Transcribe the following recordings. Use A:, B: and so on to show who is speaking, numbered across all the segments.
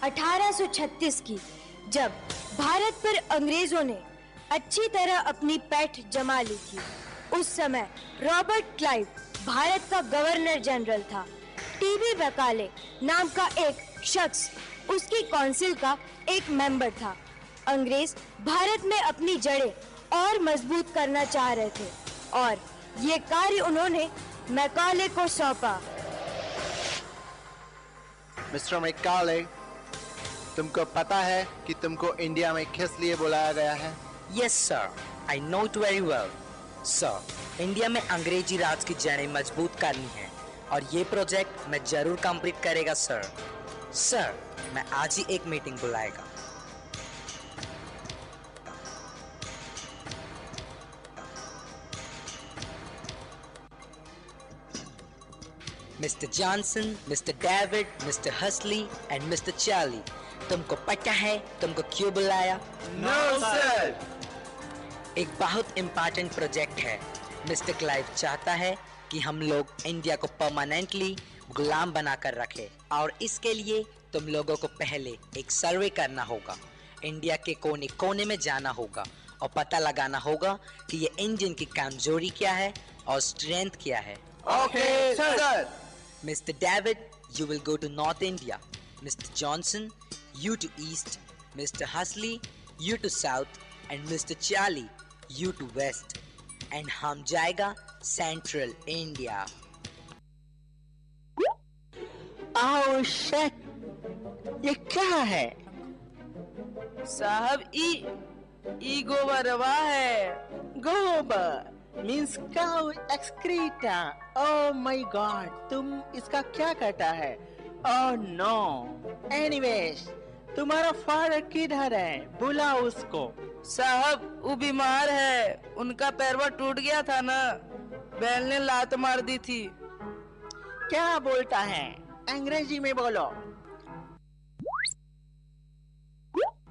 A: 1836 की, जब भारत पर अंग्रेजों ने अच्छी तरह अपनी पैठ जमा ली थी। उस समय रॉबर्ट क्लाइव भारत का गवर्नर जनरल था। टीबी मैकाले नाम का एक शख्स उसकी काउंसिल का एक मेंबर था। अंग्रेज भारत में अपनी जड़ें और मजबूत करना चाह रहे थे और ये कार्य उन्होंने मैकाले को सौंपा।
B: मिस्टर मैकाले, तुमको पता है कि तुमको इंडिया में किस लिए बुलाया गया है?
C: Yes sir, I know it very well. Sir, India में अंग्रेजी राज की जड़ें मजबूत करनी है और ये प्रोजेक्ट मैं जरूर कंप्लीट करेगा सर। सर, मैं आज ही एक मीटिंग बुलाएगा। Mister Johnson, Mister David, Mister Hasley and Mister Charlie, तुमको पता है तुमको क्यों बुलाया?
B: No sir.
C: एक बहुत इम्पोर्टेंट प्रोजेक्ट है। मिस्टर क्लाइव चाहता है कि हम लोग इंडिया को परमानेंटली गुलाम बनाकर रखें और इसके लिए तुम लोगों को पहले एक सर्वे करना होगा। इंडिया के कोने कोने में जाना होगा और पता लगाना होगा कि ये इंडियन की कमजोरी क्या है और स्ट्रेंथ क्या है।
B: Okay sir.
C: Mr. David, you will go to North India. Mr. Johnson, you to East. Mr. Husley, you to South. And Mr. Charlie, you to West. And हम जाएगा Central India.
D: Oh shit! ये क्या है?
E: साहब ई गोबरवा है।
D: गोबर means cow excreta. Oh my god, तुम इसका क्या करता है? Oh no. Anyways, तुम्हारा फादर किधर है? बुलाओ उसको।
E: साहब वो बीमार है, उनका पैरवा टूट गया था ना, बैल ने लात मार दी थी।
D: क्या बोलता है? अंग्रेजी में बोलो।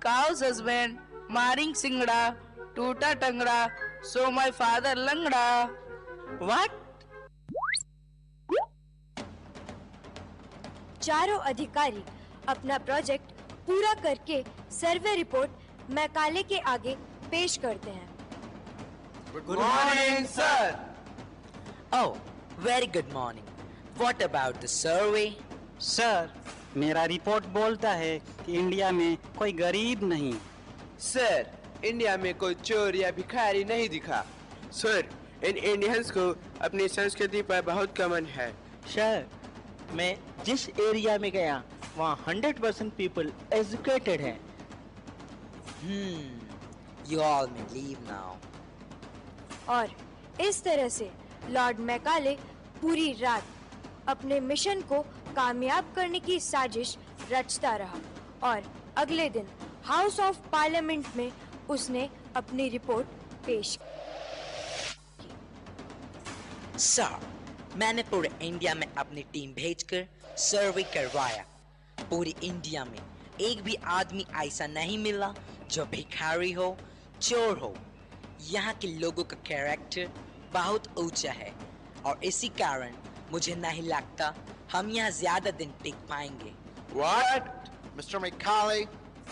E: काउस हस्बैंड मारिंग सिंगड़ा, टूटा टंगड़ा, सो माय फादर लंगड़ा।
D: What?
A: चारों अधिकारी अपना प्रोजेक्ट पूरा करके सर्वे रिपोर्ट मैकाले के आगे पेश करते हैं।
B: Good morning sir.
C: Oh, very good morning. What about the survey?
F: Sir, मेरा रिपोर्ट बोलता है कि इंडिया में कोई गरीब नहीं।
G: सर, इंडिया में कोई चोर या भिखारी नहीं दिखा। सर, इन इंडियंस को अपनी संस्कृति पर बहुत कमन है।
D: सर, मैं जिस एरिया में गया वहाँ 100% पीपल एजुकेटेड है।
C: You all may leave now.
A: और इस तरह से लॉर्ड मैकाले पूरी रात अपने मिशन को कामयाब करने की साजिश रचता रहा और अगले दिन हाउस ऑफ पार्लियामेंट में उसने अपनी रिपोर्ट पेश की।
C: सर, मैंने पूरे इंडिया में अपनी टीम भेजकर सर्वे करवाया। पूरी इंडिया में एक भी आदमी ऐसा नहीं मिला जो भिखारी हो, चोर हो। यहाँ के लोगों का कैरेक्टर बहुत ऊंचा है और इसी कारण मुझे नहीं लगता हम यहाँ ज्यादा दिन टिक पाएंगे।
B: What? मिस्टर मैकाले,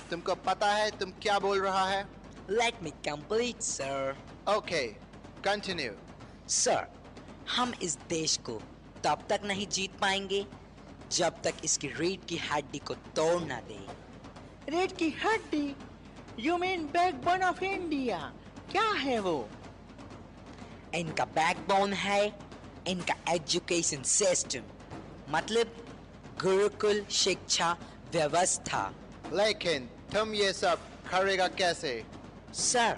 B: तुमको पता है तुम क्या बोल रहा है?
C: Let me complete, sir.
B: Okay, continue.
C: Sir, हम इस देश को तब तक नहीं जीत पाएंगे जब तक इसकी रीढ़ की हड्डी को तोड़ ना दे।
D: रीढ़ की हड्डी? You mean backbone of India? क्या है वो?
C: इनका बैकबोन है इनका एजुकेशन सिस्टम, मतलब गुरुकुल शिक्षा व्यवस्था।
B: लेकिन तुम ये सब करेगा कैसे?
C: सर,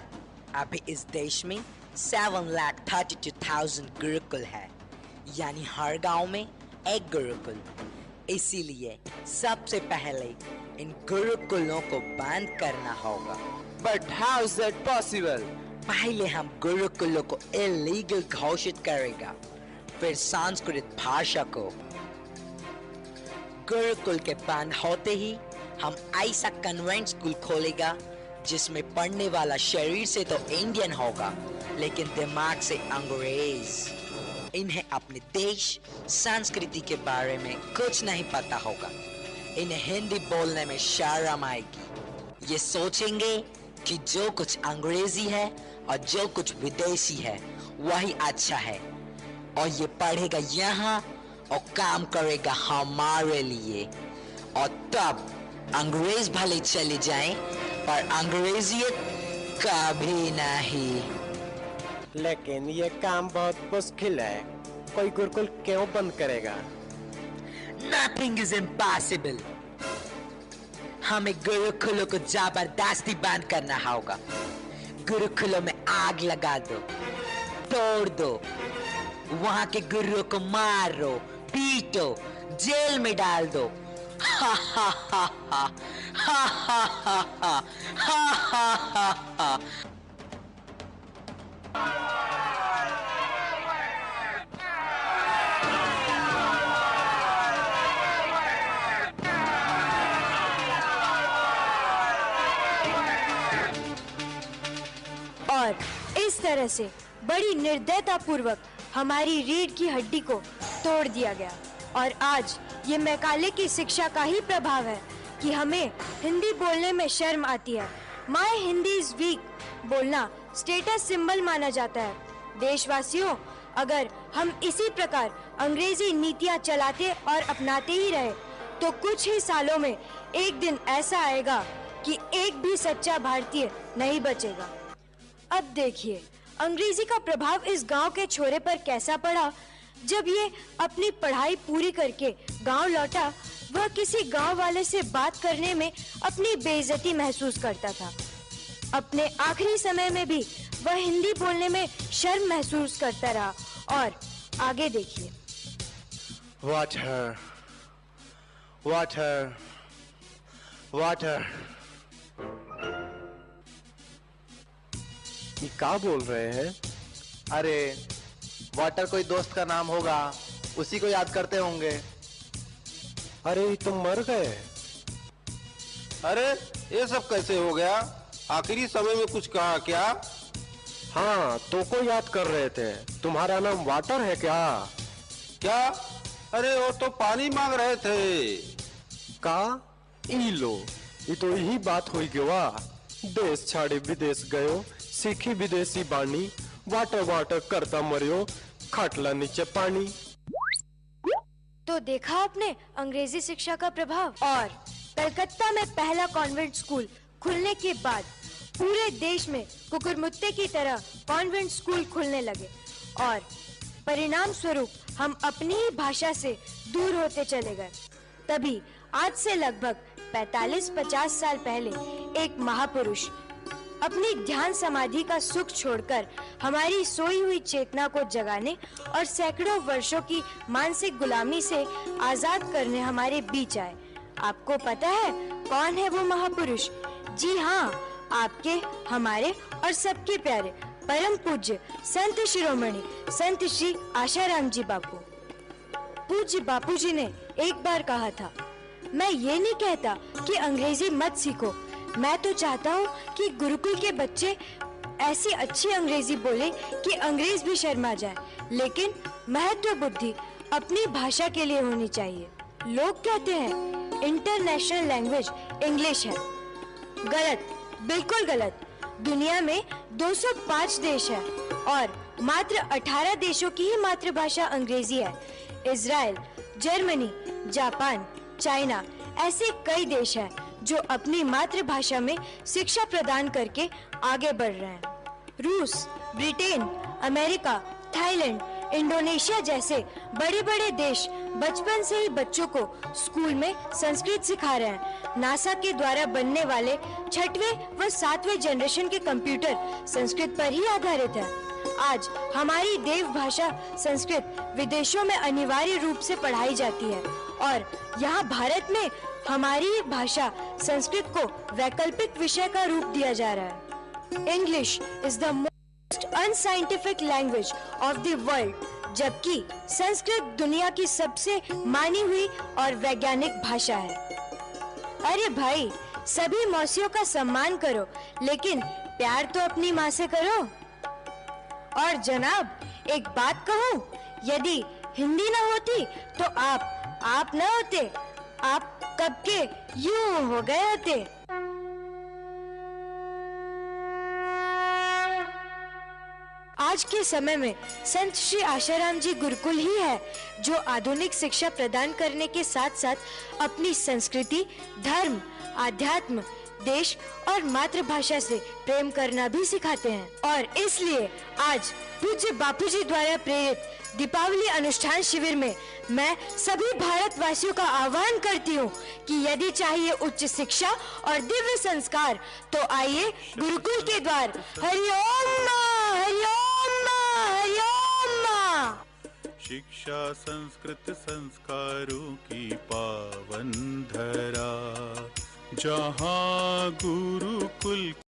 C: अभी इस देश में 7,32,000 गुरुकुल है, यानी हर गांव में एक गुरुकुल। इसीलिए सबसे पहले इन गुरुकुलों को बंद करना होगा।
G: But how is that possible?
C: पहले हम गुरुकुलों को इलीगल घोषित करेगा, फिर संस्कृत भाषा को। गुरुकुल के बंद होते ही हम ऐसा कन्वेंट स्कूल खोलेगा जिसमें पढ़ने वाला शरीर से तो इंडियन होगा लेकिन दिमाग से अंग्रेज। इन्हें अपने देश संस्कृति के बारे में कुछ नहीं पता होगा। इन्हें हिंदी बोलने में शर्म आएगी। ये सोचेंगे कि जो कुछ अंग्रेजी है और जो कुछ विदेशी है वही अच्छा है, और ये पढ़ेगा यहाँ और काम करेगा हमारे लिए, और तब अंग्रेज भले चले जाएं पर अंग्रेजियत कभी नहीं।
H: लेकिन ये काम बहुत मुश्किल है, कोई गुरुकुल क्यों बंद करेगा?
C: Nothing is impossible. हमें गुरुकुलों को जबरदस्ती बंद करना होगा। गुरुकुलों में आग लगा दो, तोड़ दो, वहां के गुरुओं को मारो, पीटो, जेल में डाल दो। हा हा हा हा हा हा हा हा हा हा हा।
A: और इस तरह से बड़ी निर्दयता पूर्वक हमारी रीढ़ की हड्डी को तोड़ दिया गया। और आज ये मैकाले की शिक्षा का ही प्रभाव है कि हमें हिंदी बोलने में शर्म आती है। माय हिंदी इज वीक बोलना स्टेटस सिंबल माना जाता है। देशवासियों, अगर हम इसी प्रकार अंग्रेजी नीतियां चलाते और अपनाते ही रहे तो कुछ ही सालों में एक दिन ऐसा आएगा कि एक भी सच्चा भारतीय नहीं बचेगा। अब देखिए अंग्रेजी का प्रभाव इस गांव के छोरे पर कैसा पड़ा। जब ये अपनी पढ़ाई पूरी करके गांव लौटा, वह किसी गांव वाले से बात करने में अपनी बेइज्जती महसूस करता था। अपने आखिरी समय में भी वह हिंदी बोलने में शर्म महसूस करता रहा। और आगे देखिए।
B: Water, water, water.
H: ये क्या बोल रहे हैं?
B: अरे वाटर कोई दोस्त का नाम होगा, उसी को याद करते होंगे।
H: अरे ये तो मर गए।
I: अरे ये सब कैसे हो गया? आखिरी समय में कुछ कहा क्या?
H: हाँ, तो को याद कर रहे थे। तुम्हारा नाम वाटर है क्या?
I: क्या? अरे वो तो पानी मांग रहे थे।
H: का? ई लो, ये तो यही बात हुई गवा। देश छाड़े विदेश गयो, सीखी विदेशी बानी, वाटर वाटर करता मरियो, खाटला नीचे पानी।
A: तो देखा आपने अंग्रेजी शिक्षा का प्रभाव। और कलकत्ता में पहला कॉन्वेंट स्कूल खुलने के बाद पूरे देश में कुकुरमुत्ते की तरह कॉन्वेंट स्कूल खुलने लगे और परिणाम स्वरूप हम अपनी ही भाषा से दूर होते चले गए। तभी आज से लगभग 45-50 साल पहले एक महापुरुष अपनी ध्यान समाधि का सुख छोड़कर हमारी सोई हुई चेतना को जगाने और सैकड़ों वर्षों की मानसिक गुलामी से आजाद करने हमारे बीच आए। आपको पता है कौन है वो महापुरुष? जी हाँ, आपके, हमारे और सबके प्यारे परम पूज्य संत शिरोमणि संत श्री आशाराम जी बापू। पूज्य बापू जी ने एक बार कहा था, मैं ये नहीं कहता कि अंग्रेजी मत सीखो, मैं तो चाहता हूँ कि गुरुकुल के बच्चे ऐसी अच्छी अंग्रेजी बोले कि अंग्रेज भी शर्मा जाए, लेकिन महत्व बुद्धि अपनी भाषा के लिए होनी चाहिए। लोग कहते हैं इंटरनेशनल लैंग्वेज इंग्लिश है। गलत, बिल्कुल गलत। दुनिया में 205 देश है और मात्र 18 देशों की ही मातृभाषा अंग्रेजी है। इजराइल, जर्मनी, जापान, चाइना ऐसे कई देश हैं जो अपनी मातृभाषा में शिक्षा प्रदान करके आगे बढ़ रहे हैं। रूस, ब्रिटेन, अमेरिका, थाईलैंड, इंडोनेशिया जैसे बड़े बड़े देश बचपन से ही बच्चों को स्कूल में संस्कृत सिखा रहे हैं। नासा के द्वारा बनने वाले 6वें व 7वें जनरेशन के कंप्यूटर संस्कृत पर ही आधारित है। आज हमारी देव भाषा संस्कृत विदेशों में अनिवार्य रूप से पढ़ाई जाती है और यहाँ भारत में हमारी भाषा संस्कृत को वैकल्पिक विषय का रूप दिया जा रहा है। English is the most unscientific language of the world, जबकि संस्कृत दुनिया की सबसे मानी हुई और वैज्ञानिक भाषा है। अरे भाई, सभी मौसियों का सम्मान करो, लेकिन प्यार तो अपनी माँ से करो। और जनाब, एक बात कहूँ, यदि हिंदी ना होती तो आप ना होते, आप कब के यूं हो गए थे। आज के समय में संत श्री आशाराम जी गुरुकुल ही है जो आधुनिक शिक्षा प्रदान करने के साथ साथ अपनी संस्कृति, धर्म, आध्यात्म, देश और मातृभाषा से प्रेम करना भी सिखाते हैं। और इसलिए आज पूज्य बापूजी द्वारा प्रेरित दीपावली अनुष्ठान शिविर में मैं सभी भारतवासियों का आह्वान करती हूँ कि यदि चाहिए उच्च शिक्षा और दिव्य संस्कार तो आइए गुरुकुल के द्वार। हरिओम मां, हरिओम मां, हरिओम मां।
J: शिक्षा संस्कृत संस्कारों की पावन धरा, जहाँ गुरुकुल